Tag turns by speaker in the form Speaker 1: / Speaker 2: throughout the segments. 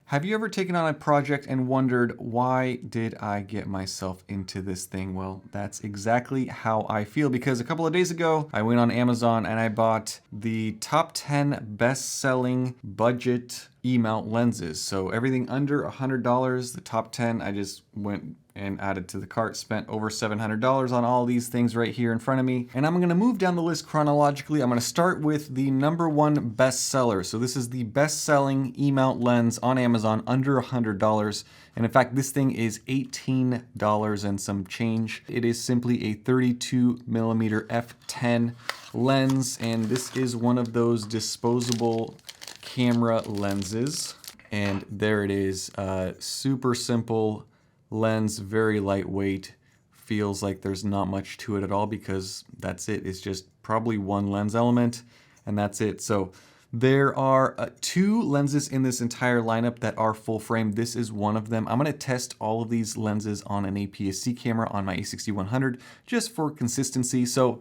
Speaker 1: Have you ever taken on a project and wondered, why did I get myself into this thing? Well, that's exactly how I feel, because a couple of days ago, I went on Amazon and I bought the top 10 best-selling budget E-mount lenses. So everything under $100, the top 10, I just went and added to the cart, spent over $700 on all these things right here in front of me. And I'm gonna move down the list chronologically. I'm gonna start with the #1 bestseller. So this is the best-selling E-mount lens on Amazon, under $100. And in fact, this thing is $18 and some change. It is simply a 32mm f10 lens. And this is one of those disposable camera lenses. And there it is, super simple lens, very lightweight, feels like there's not much to it at all because that's it. It's just probably one lens element and that's it. So there are 2 lenses in this entire lineup that are full frame. This is one of them. I'm gonna test all of these lenses on an APS-C camera on my A6100 just for consistency. So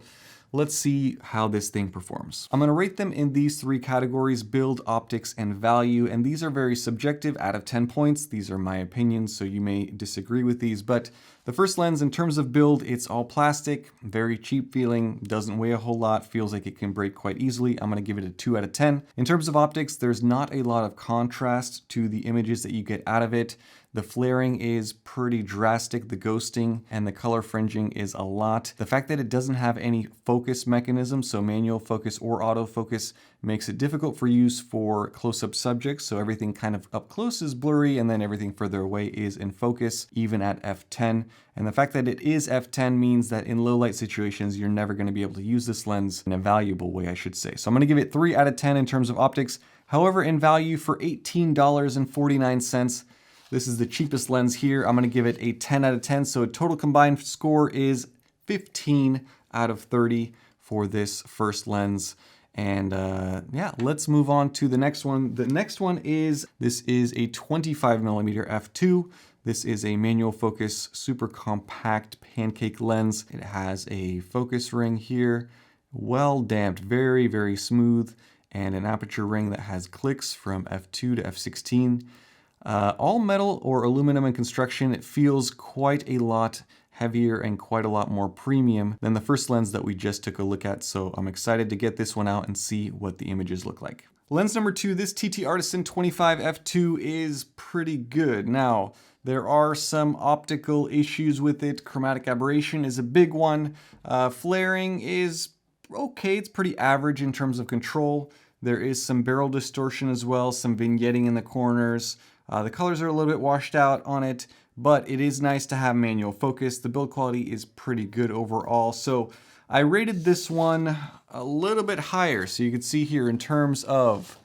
Speaker 1: let's see how this thing performs. I'm gonna rate them in these 3 categories: build, optics, and value. And these are very subjective out of 10 points. These are my opinions, so you may disagree with these. But the first lens, in terms of build, it's all plastic, very cheap feeling, doesn't weigh a whole lot, feels like it can break quite easily. I'm gonna give it a 2 out of 10. In terms of optics, there's not a lot of contrast to the images that you get out of it. The flaring is pretty drastic, the ghosting and the color fringing is a lot. The fact that it doesn't have any focus mechanism, so manual focus or autofocus, makes it difficult for use for close-up subjects. So everything kind of up close is blurry and then everything further away is in focus, even at f10. And the fact that it is f10 means that in low light situations, you're never gonna be able to use this lens in a valuable way, I should say. So I'm gonna give it 3 out of 10 in terms of optics. However, in value, for $18.49, this is the cheapest lens here. I'm gonna give it a 10 out of 10. So a total combined score is 15 out of 30 for this first lens. And yeah, let's move on to the next one. The next one is, this is a 25mm f2. This is a manual focus, super compact pancake lens. It has a focus ring here, well damped, very, very smooth, and an aperture ring that has clicks from f2 to f16. All metal or aluminum in construction. It feels quite a lot heavier and quite a lot more premium than the first lens that we just took a look at. So I'm excited to get this one out and see what the images look like. Lens number 2, this TT Artisan 25 f2 is pretty good. Now, there are some optical issues with it. Chromatic aberration is a big one. Flaring is okay, it's pretty average in terms of control. There is some barrel distortion as well, some vignetting in the corners. The colors are a little bit washed out on it, but it is nice to have manual focus. The build quality is pretty good overall. So I rated this one a little bit higher. So you can see here in terms of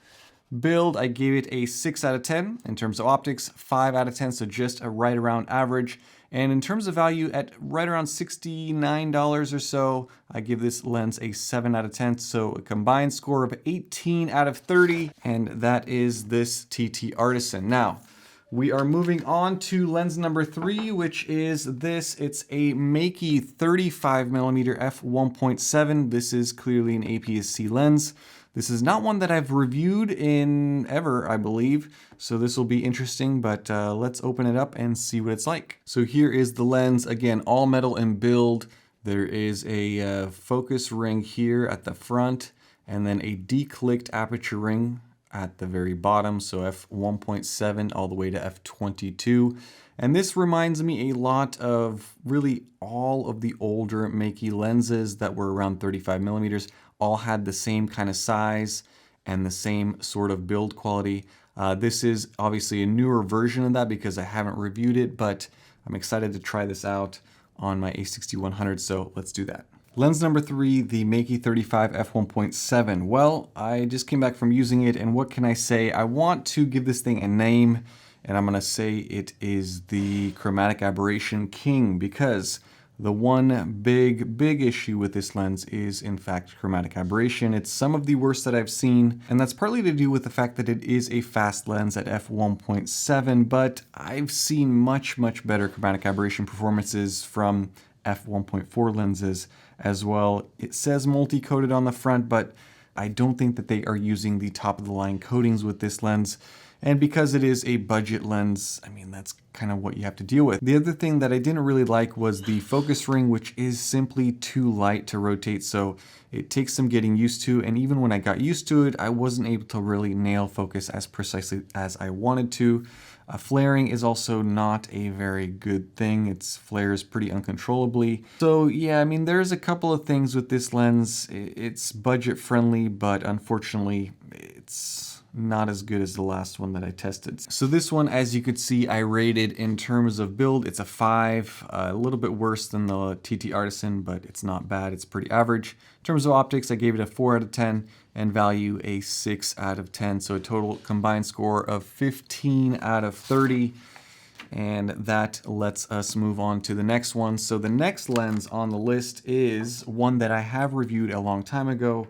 Speaker 1: build, I gave it a 6 out of 10. In terms of optics, 5 out of 10, so just a right around average. And in terms of value, at right around $69 or so, I give this lens a 7 out of 10. So a combined score of 18 out of 30. And that is this TT Artisan. Now, we are moving on to lens number 3, which is this. It's a Makey 35mm f1.7. This is clearly an APS-C lens. This is not one that I've reviewed in ever, I believe, so this will be interesting, but let's open it up and see what it's like. So here is the lens, again, all metal and build. There is a focus ring here at the front, and then a declicked aperture ring at the very bottom, so f1.7 all the way to f22. And this reminds me a lot of really all of the older Makey lenses that were around 35mm. All had the same kind of size and the same sort of build quality. This is obviously a newer version of that because I haven't reviewed it, but I'm excited to try this out on my A6100, so let's do that. Lens number 3, the Makey 35 f1.7. Well, I just came back from using it, and what can I say? I want to give this thing a name, and I'm gonna say it is the chromatic aberration king, because the one big issue with this lens is, in fact, chromatic aberration. It's some of the worst that I've seen, and that's partly to do with the fact that it is a fast lens at f1.7, but I've seen much better chromatic aberration performances from f1.4 lenses as well. It says multi-coated on the front, but I don't think that they are using the top of the line coatings with this lens. And because it is a budget lens, I mean, that's kind of what you have to deal with. The other thing that I didn't really like was the focus ring, which is simply too light to rotate. So it takes some getting used to. And even when I got used to it, I wasn't able to really nail focus as precisely as I wanted to. Flaring is also not a very good thing. It flares pretty uncontrollably. So yeah, I mean, there's a couple of things with this lens. It's budget friendly, but unfortunately, it's not as good as the last one that I tested. So this one, as you could see, I rated in terms of build, it's a 5, a little bit worse than the TT Artisan, but it's not bad, it's pretty average. In terms of optics, I gave it a 4 out of 10, and value a 6 out of 10. So a total combined score of 15 out of 30. And that lets us move on to the next one. So the next lens on the list is one that I have reviewed a long time ago.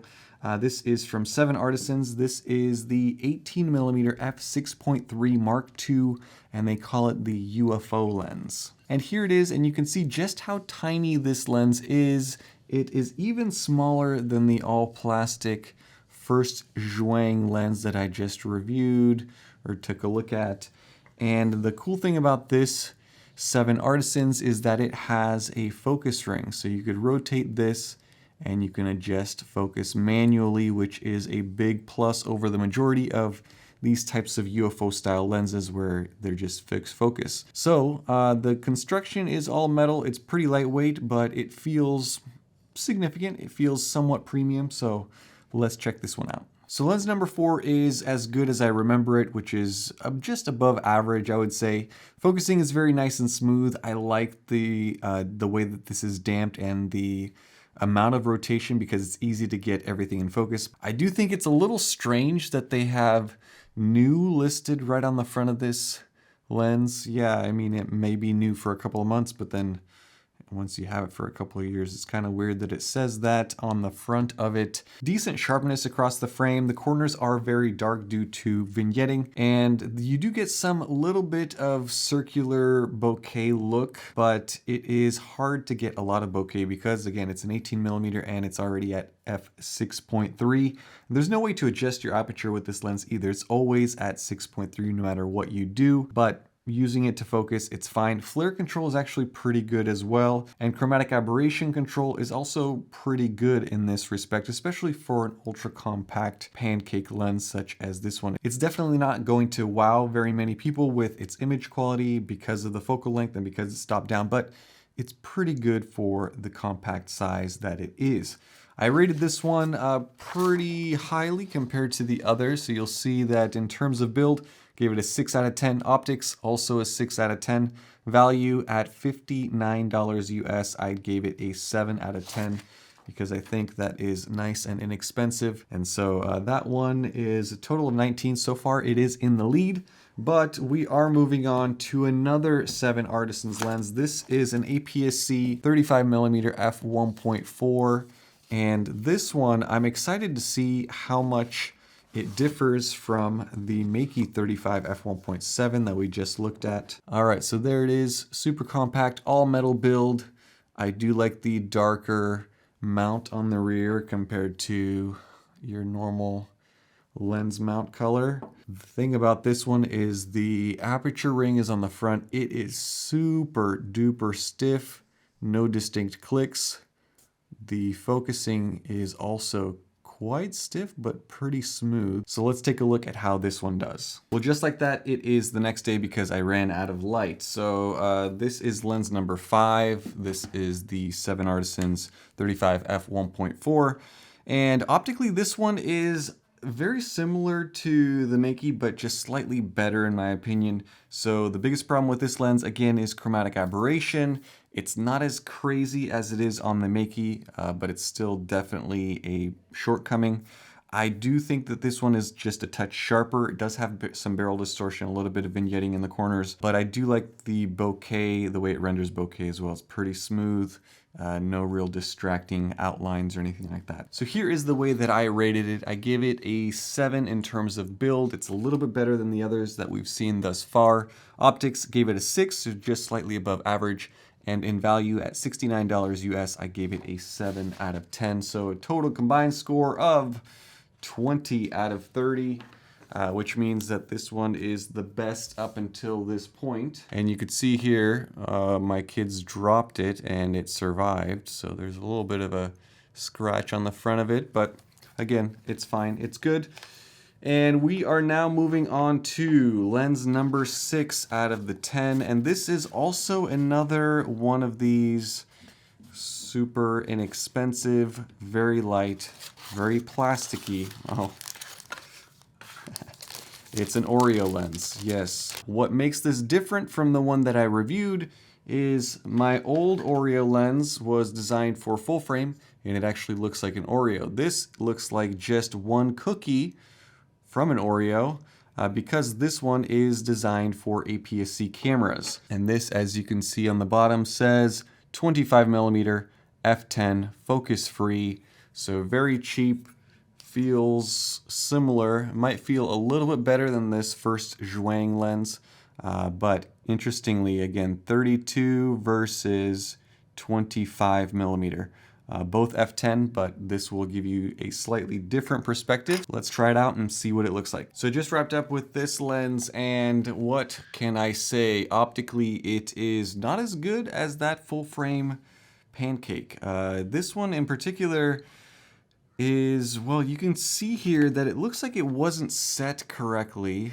Speaker 1: This is from 7 Artisans. This is the 18mm f6.3 Mark II, and they call it the UFO lens. And here it is, and you can see just how tiny this lens is. It is even smaller than the all-plastic first Zhuang lens that I just reviewed or took a look at. And the cool thing about this 7 Artisans is that it has a focus ring. So you could rotate this and you can adjust focus manually, which is a big plus over the majority of these types of UFO style lenses where they're just fixed focus. So the construction is all metal. It's pretty lightweight, but it feels significant. It feels somewhat premium. So let's check this one out. So lens number 4 is as good as I remember it, which is just above average, I would say. Focusing is very nice and smooth. I like the way that this is damped and the amount of rotation because it's easy to get everything in focus. I do think it's a little strange that they have new listed right on the front of this lens. Yeah, I mean, it may be new for a couple of months, but then once you have it for a couple of years, it's kind of weird that it says that on the front of it. Decent sharpness across the frame. The corners are very dark due to vignetting, and you do get some little bit of circular bokeh look, but it is hard to get a lot of bokeh because, again, it's an 18mm and it's already at f6.3. There's no way to adjust your aperture with this lens either. It's always at 6.3 no matter what you do, but using it to focus, it's fine. Flare control is actually pretty good as well. And chromatic aberration control is also pretty good in this respect, especially for an ultra compact pancake lens such as this one. It's definitely not going to wow very many people with its image quality because of the focal length and because it's stopped down, but it's pretty good for the compact size that it is. I rated this one pretty highly compared to the others. So you'll see that in terms of build, gave it a 6 out of 10. Optics, also a 6 out of 10. Value at $59 US, I gave it a 7 out of 10 because I think that is nice and inexpensive. And so that one is a total of 19 so far. It is in the lead, but we are moving on to another 7 Artisans lens. This is an APS-C 35mm f1.4. And this one, I'm excited to see how much it differs from the Makey 35 f1.7 that we just looked at. All right, so there it is, super compact, all metal build. I do like the darker mount on the rear compared to your normal lens mount color. The thing about this one is the aperture ring is on the front. It is super duper stiff, no distinct clicks. The focusing is also quite stiff, but pretty smooth. So let's take a look at how this one does. Well, just like that, it is the next day because I ran out of light. So this is lens number 5. This is the 7 Artisans 35 f1.4. And optically, this one is very similar to the Makey, but just slightly better in my opinion. So the biggest problem with this lens, again, is chromatic aberration. It's not as crazy as it is on the Makey, but it's still definitely a shortcoming. I do think that this one is just a touch sharper. It does have some barrel distortion, a little bit of vignetting in the corners, but I do like the bokeh, the way it renders bokeh as well. It's pretty smooth, no real distracting outlines or anything like that. So here is the way that I rated it. I give it a 7 in terms of build. It's a little bit better than the others that we've seen thus far. Optics gave it a 6, so just slightly above average. And in value at $69 US, I gave it a 7 out of 10. So a total combined score of 20 out of 30. which means that this one is the best up until this point. And you could see here, my kids dropped it and it survived. So there's a little bit of a scratch on the front of it, but again, it's fine, it's good. And we are now moving on to lens number 6 out of the 10. And this is also another one of these super inexpensive, very light, very plasticky. Oh, it's an Oreo lens, yes. What makes this different from the one that I reviewed is my old Oreo lens was designed for full frame, and it actually looks like an Oreo. This looks like just one cookie from an Oreo because this one is designed for APS-C cameras. And this, as you can see on the bottom, says 25mm f10 focus free. So very cheap, feels similar, might feel a little bit better than this first Zhuang lens. But interestingly, again, 32 versus 25mm. Both f10, but this will give you a slightly different perspective. Let's try it out and see what it looks like. So I just wrapped up with this lens, and what can I say? Optically, it is not as good as that full frame Pancake. This one in particular is, well, you can see here that it looks like it wasn't set correctly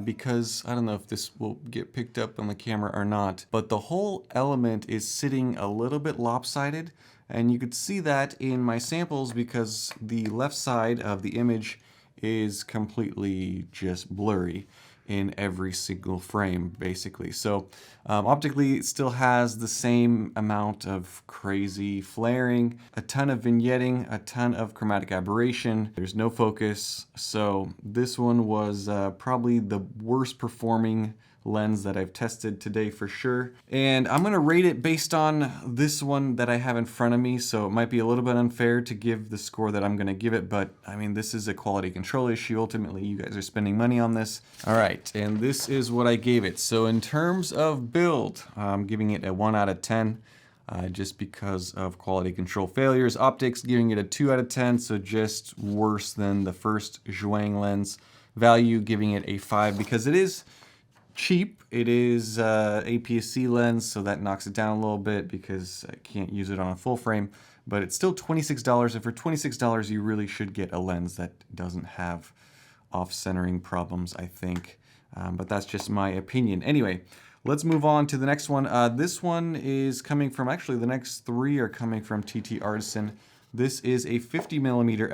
Speaker 1: because I don't know if this will get picked up on the camera or not, but the whole element is sitting a little bit lopsided. And you could see that in my samples because the left side of the image is completely just blurry in every single frame, basically. So optically, it still has the same amount of crazy flaring, a ton of vignetting, a ton of chromatic aberration. There's no focus. So this one was probably the worst performing lens that I've tested today for sure. And I'm gonna rate it based on this one that I have in front of me, so it might be a little bit unfair to give the score that I'm gonna give it, but I mean, this is a quality control issue. Ultimately, you guys are spending money on this. All right, and this is what I gave it. So in terms of build, I'm giving it a 1 out of 10. Just because of quality control failures. Optics, giving it a 2 out of 10, so just worse than the first Zhuang lens. Value, giving it a 5 because it is cheap. It is APS-C lens, so that knocks it down a little bit because I can't use it on a full frame, but it's still $26, and for $26 you really should get a lens that doesn't have off-centering problems, I think. But that's just my opinion. Anyway, let's move on to the next one. This one is coming from, actually the next 3 are coming from TT Artisan. This is a 50mm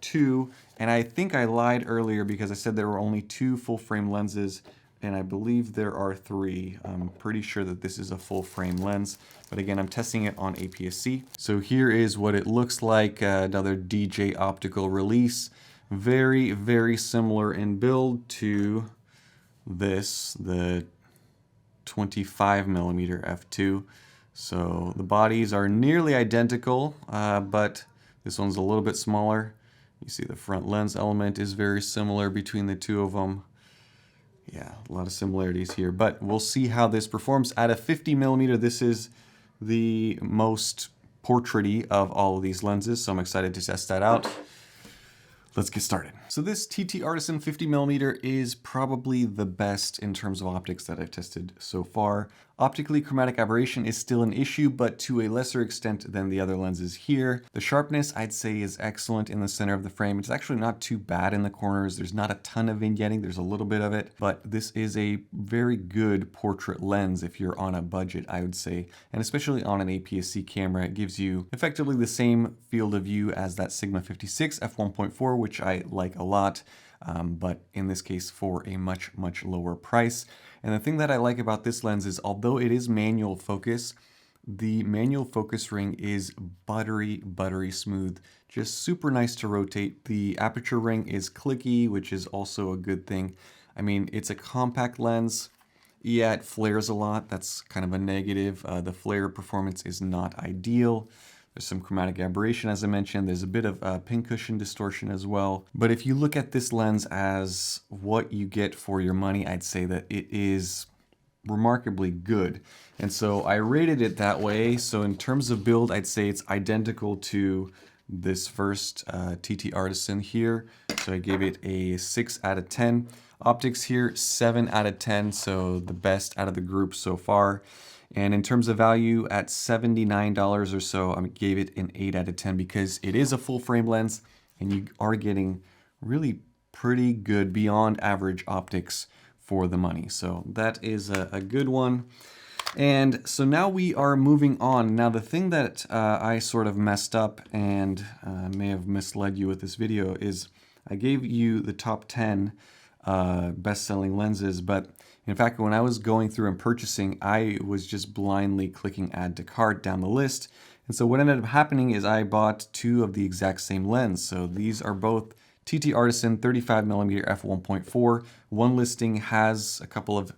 Speaker 1: f2, and I think I lied earlier because I said there were only 2 full-frame lenses, and I believe there are 3. I'm pretty sure that this is a full-frame lens, but again, I'm testing it on APS-C. So here is what it looks like, another DJ optical release. Very, very similar in build to this, the 25mm f2. So the bodies are nearly identical, but this one's a little bit smaller. You see the front lens element is very similar between the two of them. Yeah, a lot of similarities here, but we'll see how this performs. At a 50mm, this is the most portraity of all of these lenses, so I'm excited to test that out. Let's get started. So this TT Artisan 50mm is probably the best in terms of optics that I've tested so far. Optically, chromatic aberration is still an issue, but to a lesser extent than the other lenses here. The sharpness, I'd say, is excellent in the center of the frame. It's actually not too bad in the corners. There's not a ton of vignetting. There's a little bit of it, but this is a very good portrait lens if you're on a budget, I would say. And especially on an APS-C camera, it gives you effectively the same field of view as that Sigma 56 f1.4, which I like a lot. But in this case for a much, much lower price. And the thing that I like about this lens is, although it is manual focus, the manual focus ring is buttery, buttery smooth. Just super nice to rotate. The aperture ring is clicky, which is also a good thing. I mean, it's a compact lens. Yeah, it flares a lot. That's kind of a negative. The flare performance is not ideal. There's some chromatic aberration, as I mentioned. There's a bit of pincushion distortion as well. But if you look at this lens as what you get for your money, I'd say that it is remarkably good. And so I rated it that way. So in terms of build, I'd say it's identical to this first TT Artisan here. so I gave it a 6 out of 10. Optics here, 7 out of 10, so the best out of the group so far. And in terms of value, at $79 or so, I gave it an 8 out of 10 because it is a full frame lens and you are getting really pretty good beyond average optics for the money. So that is a good one. And so now we are moving on. Now the thing that I sort of messed up and may have misled you with this video is I gave you the top 10 best-selling lenses, but in fact when I was going through and purchasing, I was just blindly clicking add to cart down the list. And so what ended up happening is I bought 2 of the exact same lens. So these are both TT Artisan 35mm f1.4. One listing has a couple of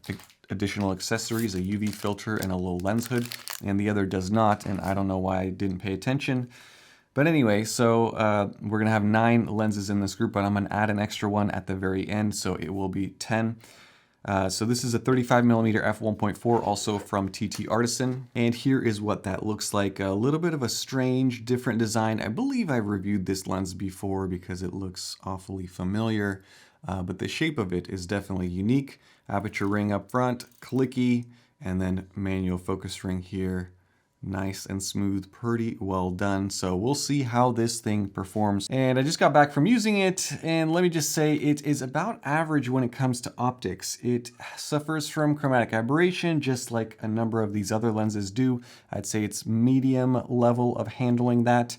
Speaker 1: additional accessories, a UV filter and a little lens hood, and the other does not, and I don't know why I didn't pay attention. But anyway, so we're gonna have 9 lenses in this group, but I'm gonna add an extra one at the very end, so it will be 10. So this is a 35mm f1.4, also from TT Artisan. And here is what that looks like. A little bit of a strange, different design. I believe I reviewed this lens before because it looks awfully familiar, but the shape of it is definitely unique. Aperture ring up front, clicky, and then manual focus ring here. Nice and smooth, pretty well done. So we'll see how this thing performs. And I just got back from using it, and let me just say it is about average when it comes to optics. It suffers from chromatic aberration, just like a number of these other lenses do. I'd say it's medium level of handling that.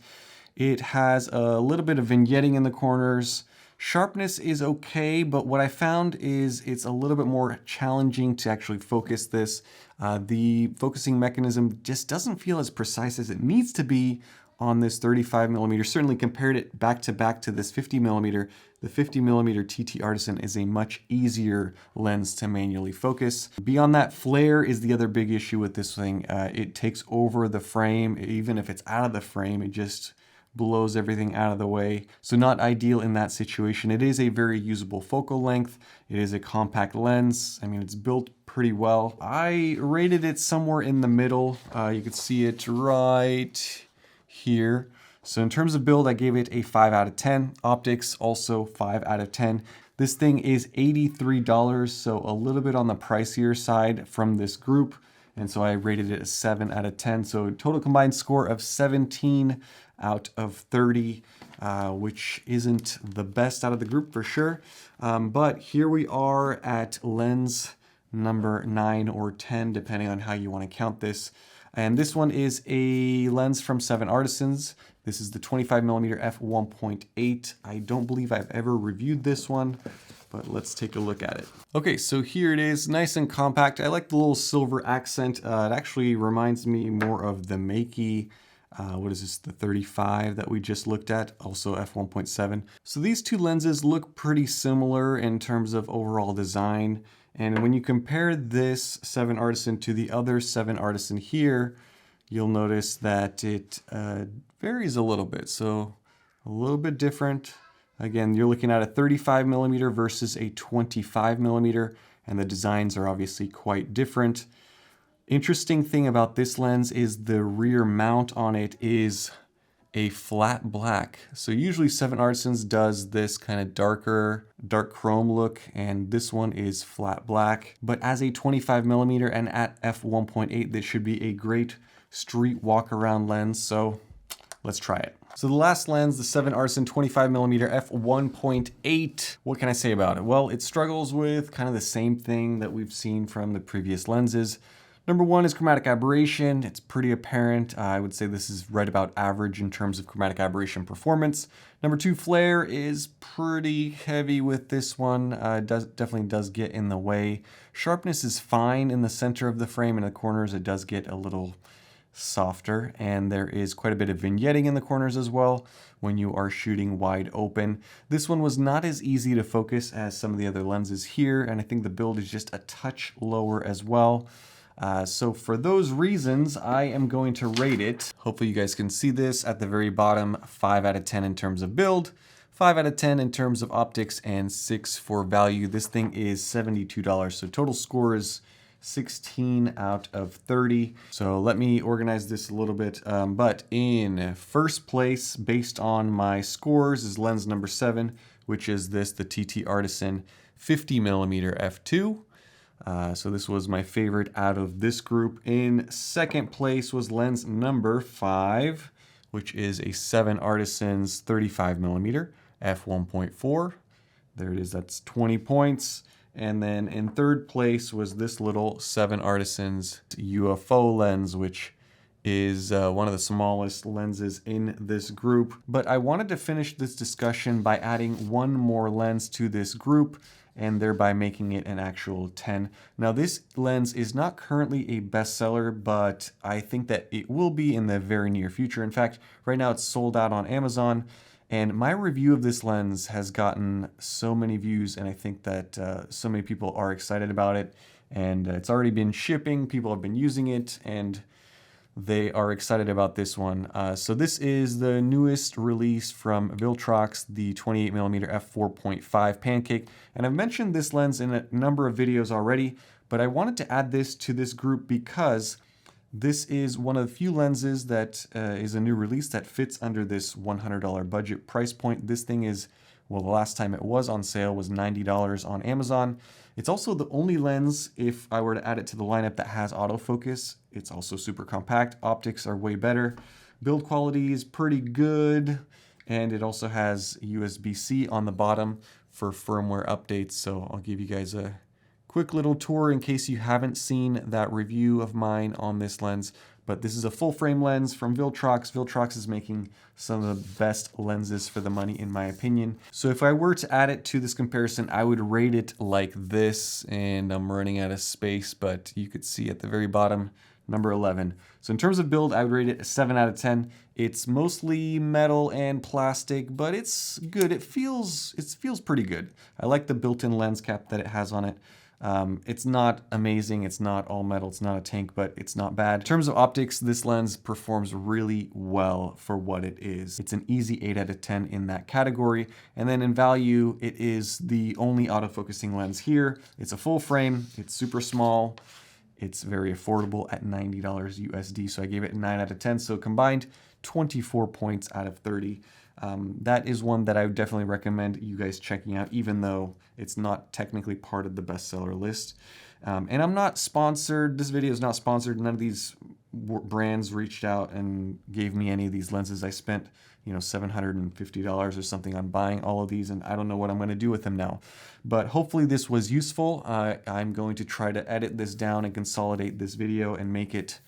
Speaker 1: It has a little bit of vignetting in the corners. Sharpness is okay, but what I found is it's a little bit more challenging to actually focus this. The focusing mechanism just doesn't feel as precise as it needs to be on this 35mm. Certainly compared it back to this 50mm. The 50mm TT Artisan is a much easier lens to manually focus. Beyond that, flare is the other big issue with this thing. It takes over the frame. Even if it's out of the frame, it just blows everything out of the way. So not ideal in that situation. It is a very usable focal length. It is a compact lens. I mean, it's built pretty well. I rated it somewhere in the middle. You can see it right here. So in terms of build, I gave it a 5 out of 10. Optics, also 5 out of 10. This thing is $83, so a little bit on the pricier side from this group. And so I rated it a 7 out of 10. So total combined score of 17 out of 30, which isn't the best out of the group for sure. But here we are at lens number 9 or 10, depending on how you want to count this. And this one is a lens from 7 Artisans. This is the 25mm f1.8. I don't believe I've ever reviewed this one, but let's take a look at it. Okay, so here it is, nice and compact. I like the little silver accent. It actually reminds me more of the Makey, what is this, the 35 that we just looked at, also f1.7. So these two lenses look pretty similar in terms of overall design. And when you compare this 7 Artisan to the other 7 Artisan here, you'll notice that it varies a little bit. So a little bit different. Again, you're looking at a 35mm versus a 25mm, and the designs are obviously quite different. Interesting thing about this lens is the rear mount on it is a flat black. So usually 7 Artisans does this kind of dark chrome look, and this one is flat black. But as a 25mm and at f1.8, this should be a great street walk around lens. So let's try it. So the last lens, the 7 Artisan 25mm f1.8. What can I say about it? Well, it struggles with kind of the same thing that we've seen from the previous lenses. Number one is chromatic aberration. It's pretty apparent. I would say this is right about average in terms of chromatic aberration performance. Number two, flare is pretty heavy with this one. It definitely does get in the way. Sharpness is fine in the center of the frame. In the corners, it does get a little softer, and there is quite a bit of vignetting in the corners as well when you are shooting wide open. This one was not as easy to focus as some of the other lenses here, and I think the build is just a touch lower as well. So for those reasons, I am going to rate it, hopefully you guys can see this at the very bottom, 5 out of 10 in terms of build, 5 out of 10 in terms of optics, and 6 for value. This thing is $72, so total score is 16 out of 30. So let me organize this a little bit. But in first place, based on my scores, is lens number 7 which is this, the TT Artisan 50mm f2. So this was my favorite out of this group. In second place was lens number 5, which is a 7 Artisans 35mm f1.4. There it is, that's 20 points. And then in third place was this little 7 Artisans UFO lens, which is one of the smallest lenses in this group. But I wanted to finish this discussion by adding one more lens to this group and thereby making it an actual 10. Now this lens is not currently a bestseller, but I think that it will be in the very near future. In fact, right now it's sold out on Amazon, and my review of this lens has gotten so many views, and I think that so many people are excited about it, and it's already been shipping, people have been using it, and they are excited about this one. So this is the newest release from Viltrox, the 28mm f4.5 pancake. And I've mentioned this lens in a number of videos already, but I wanted to add this to this group because this is one of the few lenses that is a new release that fits under this $100 budget price point. This thing is, well, the last time it was on sale was $90 on Amazon. It's also the only lens, if I were to add it to the lineup, that has autofocus. It's also super compact. Optics are way better. Build quality is pretty good. And it also has USB-C on the bottom for firmware updates. So I'll give you guys a quick little tour in case you haven't seen that review of mine on this lens. But this is a full frame lens from Viltrox. Viltrox is making some of the best lenses for the money, in my opinion. So if I were to add it to this comparison, I would rate it like this, and I'm running out of space, but you could see at the very bottom, number 11. So in terms of build, I would rate it a 7 out of 10. It's mostly metal and plastic, but it's good. It feels pretty good. I like the built-in lens cap that it has on it. It's not amazing, it's not all metal, it's not a tank, but it's not bad. In terms of optics, this lens performs really well for what it is. It's an easy 8 out of 10 in that category. And then in value, it is the only autofocusing lens here. It's a full frame, it's super small, it's very affordable at $90 USD, so I gave it a 9 out of 10. So combined, 24 points out of 30. That is one that I would definitely recommend you guys checking out, even though it's not technically part of the bestseller list. And I'm not sponsored. This video is not sponsored. None of these brands reached out and gave me any of these lenses. I spent, $750 or something on buying all of these, and I don't know what I'm going to do with them now. But hopefully this was useful. I'm going to try to edit this down and consolidate this video and make it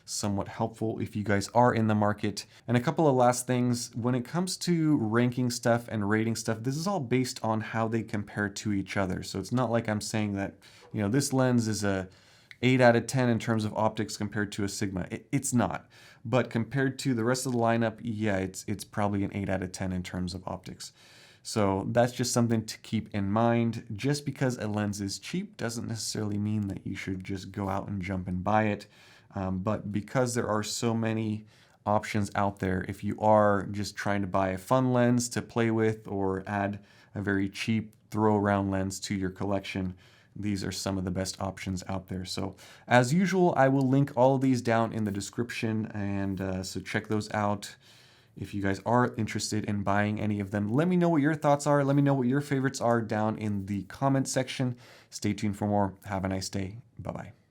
Speaker 1: somewhat helpful if you guys are in the market. And a couple of last things, when it comes to ranking stuff and rating stuff, this is all based on how they compare to each other. So it's not like I'm saying that, this lens is a 8 out of 10 in terms of optics compared to a Sigma. It's not. But compared to the rest of the lineup, yeah, it's probably an 8 out of 10 in terms of optics. So that's just something to keep in mind. Just because a lens is cheap doesn't necessarily mean that you should just go out and jump and buy it. But because there are so many options out there, if you are just trying to buy a fun lens to play with or add a very cheap throw around lens to your collection, these are some of the best options out there. So as usual, I will link all of these down in the description, and so check those out. If you guys are interested in buying any of them, let me know what your thoughts are. Let me know what your favorites are down in the comment section. Stay tuned for more. Have a nice day. Bye-bye.